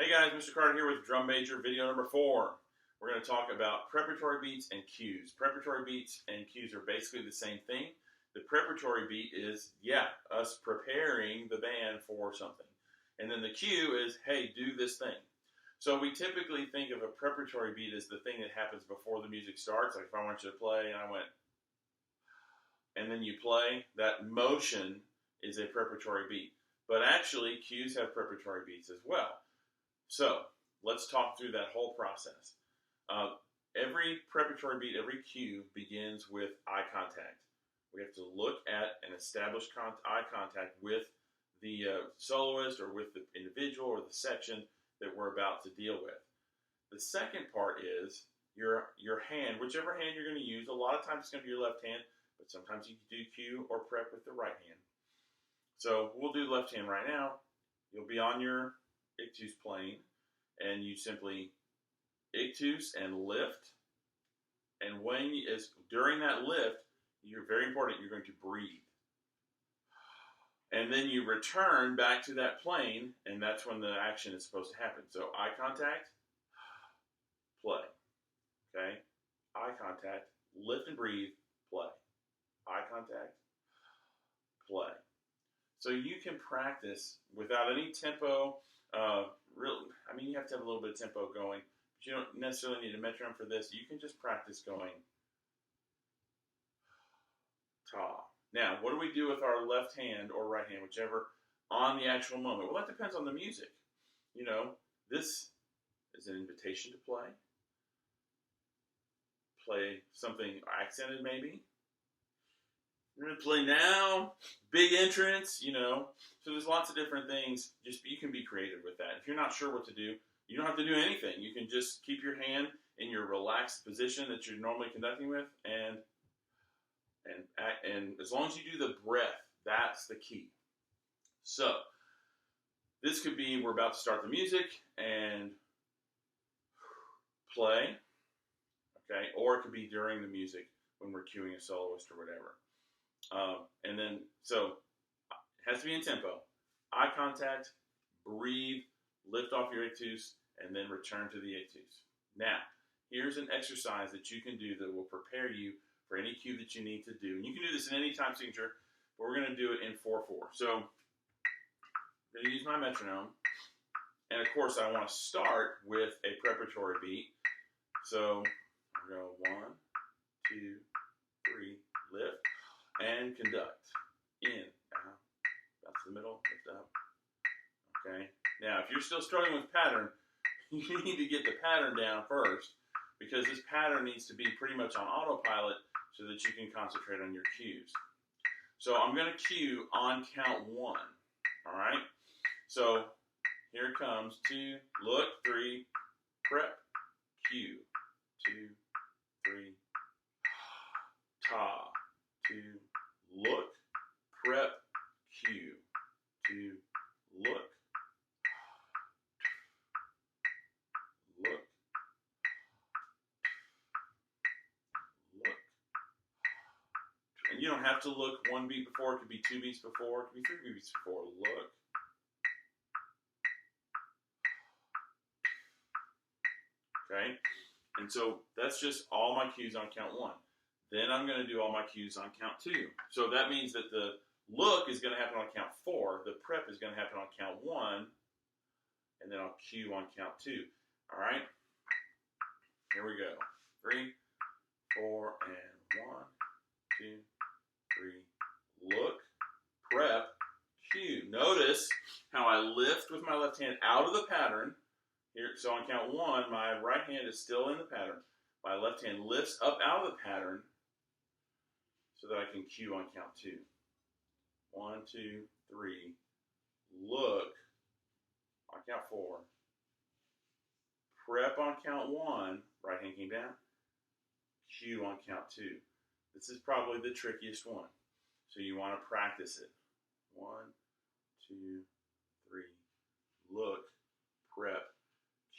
Hey guys, Mr. Carter here with Drum Major video number 4. We're going to talk about preparatory beats and cues. Preparatory beats and cues are basically the same thing. The preparatory beat is, us preparing the band for something. And then the cue is, hey, do this thing. So we typically think of a preparatory beat as the thing that happens before the music starts. Like if I want you to play and I went, and then you play, that motion is a preparatory beat. But actually, cues have preparatory beats as well. So let's talk through that whole process. Every preparatory beat, every cue begins with eye contact. We have to look at and establish eye contact with the soloist or with the individual or the section that we're about to deal with. The second part is your hand, whichever hand you're going to use. A lot of times it's going to be your left hand, but sometimes you can do cue or prep with the right hand. So we'll do left hand right now. You'll be on your ictus plane, and you simply ictus and lift. And during that lift, you're very important. You're going to breathe, and then you return back to that plane, and that's when the action is supposed to happen. So eye contact, play. Okay, eye contact, lift and breathe, play. Eye contact, play. So you can practice without any tempo. You have to have a little bit of tempo going, but you don't necessarily need a metronome for this. You can just practice going ta. Now, what do we do with our left hand or right hand, whichever, on the actual moment? Well, that depends on the music. This is an invitation to play. Play something accented, maybe. We're going to play now, big entrance, So there's lots of different things. You can be creative with that. If you're not sure what to do, you don't have to do anything. You can just keep your hand in your relaxed position that you're normally conducting with, and as long as you do the breath, that's the key. So this could be, we're about to start the music and play, okay? Or it could be during the music when we're cueing a soloist or whatever. So it has to be in tempo. Eye contact, breathe, lift off your ictus, and then return to the ictus. Now, here's an exercise that you can do that will prepare you for any cue that you need to do. And you can do this in any time signature, but we're going to do it in 4/4. So I'm going to use my metronome. And of course, I want to start with a preparatory beat. So I'm going to go 1, 2, 3, lift. And conduct. In, out, bounce to the middle, lift up. Okay. Now, if you're still struggling with pattern, you need to get the pattern down first, because this pattern needs to be pretty much on autopilot so that you can concentrate on your cues. So I'm going to cue on count 1. All right. So here it comes. 2, look, 3, prep, cue. 2, 3, ta. 2, look, prep, cue. 2, look, look, look. And you don't have to look 1 beat before. It could be 2 beats before. It could be 3 beats before. Look. Okay? And so that's just all my cues on count 1. Then I'm going to do all my cues on count 2. So that means that the look is going to happen on count 4. The prep is going to happen on count 1. And then I'll cue on count 2. All right? Here we go. 3, 4, and 1, 2, 3. Look, prep, cue. Notice how I lift with my left hand out of the pattern. Here, so on count 1, my right hand is still in the pattern. My left hand lifts up out of the pattern, so that I can cue on count 2. 1, 2, 3. Look on count 4. Prep on count 1. Right hand came down. Cue on count 2. This is probably the trickiest one. So you want to practice it. 1, 2, 3. Look. Prep.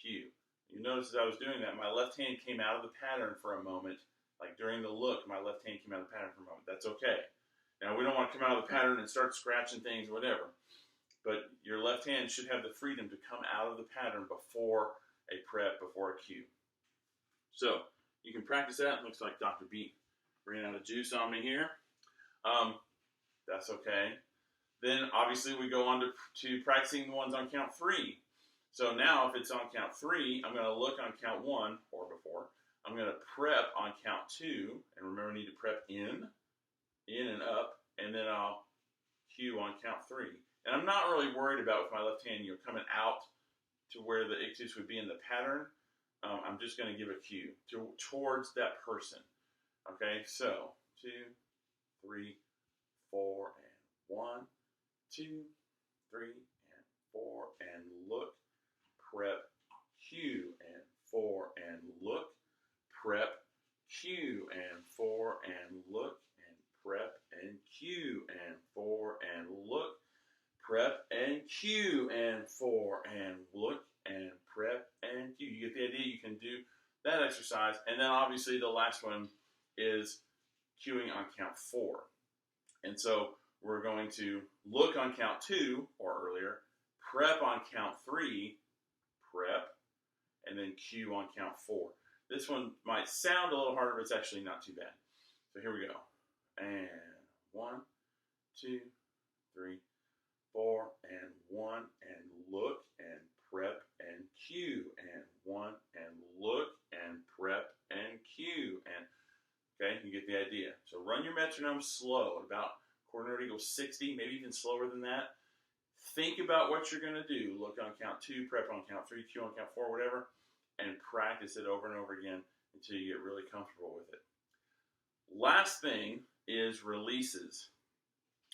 Cue. You notice as I was doing that, my left hand came out of the pattern for a moment. Like during the look, my left hand came out of the pattern for a moment. That's okay. Now, we don't want to come out of the pattern and start scratching things or whatever. but your left hand should have the freedom to come out of the pattern before a prep, before a cue. So you can practice that. It looks like Dr. Beat ran out of juice on me here. That's okay. Then obviously we go on to practicing the ones on count 3. So now if it's on count 3, I'm going to look on count 1 or before. I'm going to prep on count 2, and remember I need to prep in and up, and then I'll cue on count 3. And I'm not really worried about with my left hand, coming out to where the ictus would be in the pattern. I'm just going to give a cue towards that person. Okay, so 2, 3, 4, and 1, 2, 3, and 4, and look, prep, cue, and 4, and look, prep, cue, and 4, and look, and prep, and cue, and 4, and look, prep, and cue, and 4, and look, and prep, and cue. You get the idea. You can do that exercise. And then obviously the last one is cueing on count 4. And so we're going to look on count 2 or earlier, prep on count 3, prep, and then cue on count 4. This one might sound a little harder, but it's actually not too bad. So here we go. And 1, 2, 3, 4, and 1, and look, and prep, and cue, and 1, and look, and prep, and cue, and okay, you get the idea. So run your metronome slow, about quarter note equals 60, maybe even slower than that. Think about what you're going to do. Look on count 2, prep on count 3, cue on count 4, whatever, and practice it over and over again until you get really comfortable with it. Last thing is releases,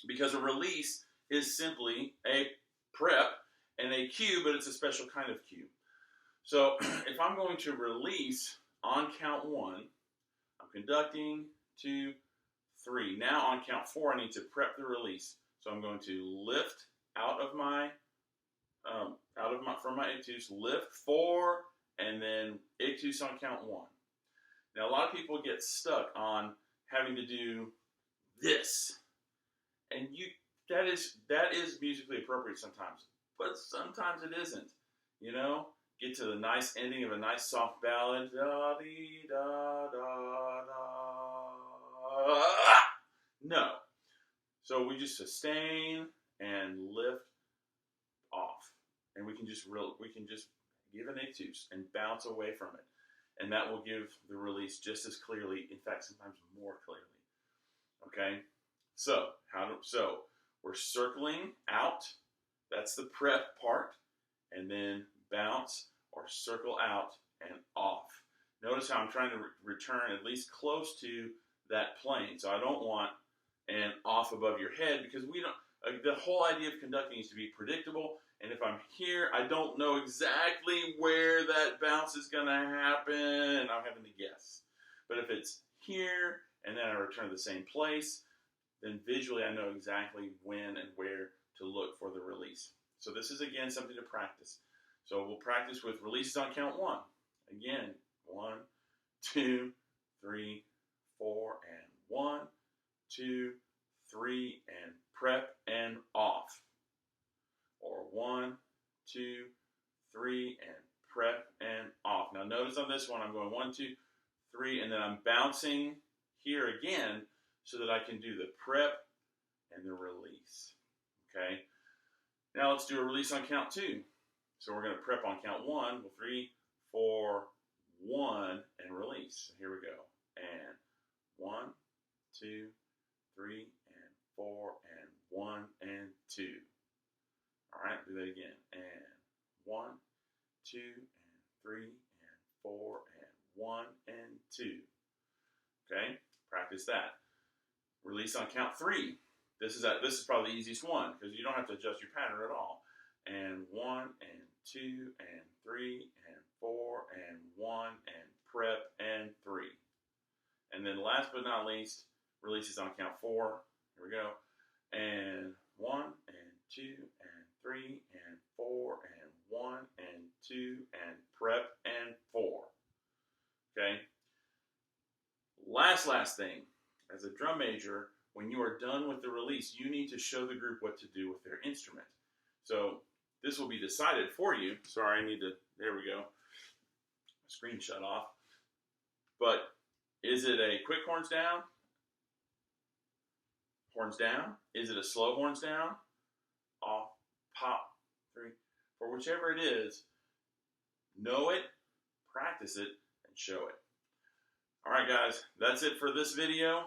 because a release is simply a prep and a cue, but it's a special kind of cue. So if I'm going to release on count 1, I'm conducting 2, 3. Now on count 4, I need to prep the release. So I'm going to lift from my ictus, lift 4, and then ictus on count 1. Now a lot of people get stuck on having to do this, and that is musically appropriate sometimes, but sometimes it isn't. Get to the nice ending of a nice soft ballad. Da dee da da da. No. So we just sustain and lift off, and we can just give an ictus and bounce away from it, and that will give the release just as clearly. In fact, sometimes more clearly. Okay. So we're circling out. That's the prep part, and then bounce or circle out and off. Notice how I'm trying to return at least close to that plane. So I don't want an off above your head, because we don't. The whole idea of conducting is to be predictable. And if I'm here, I don't know exactly where that bounce is going to happen, and I'm having to guess. But if it's here and then I return to the same place, then visually I know exactly when and where to look for the release. So this is, again, something to practice. So we'll practice with releases on count 1. Again, 1, 2, 3, 4, and 1, 2, 3, and prep and off. Or 1, 2, 3, and prep and off. Now notice on this one, I'm going 1, 2, 3, and then I'm bouncing here again so that I can do the prep and the release. Okay? Now let's do a release on count 2. So we're going to prep on count 1, 3, 4, 1, and release. So here we go. And 1, 2, 3, and 4, and 1, and 2. All right, do that again. And 1, 2, and 3, and 4, and 1, and 2. Okay, practice that. Release on count 3. This is probably the easiest one, because you don't have to adjust your pattern at all. And 1, and 2, and 3, and 4, and 1, and prep, and 3. And then last but not least, releases on count 4. Here we go. And 1, and 2, and 3, and 4, and 1, and 2, and prep, and 4. Okay? Last thing. As a drum major, when you are done with the release, you need to show the group what to do with their instrument. So this will be decided for you. Sorry, I need to, there we go. Screen shut off. But is it a quick horns down? Horns down? Is it a slow horns down? Off, pop, 3, 4, whichever it is, know it, practice it, and show it. All right, guys, that's it for this video.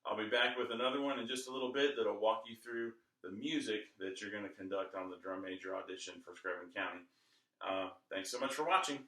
I'll be back with another one in just a little bit that'll walk you through the music that you're going to conduct on the drum major audition for Screven County. Thanks so much for watching.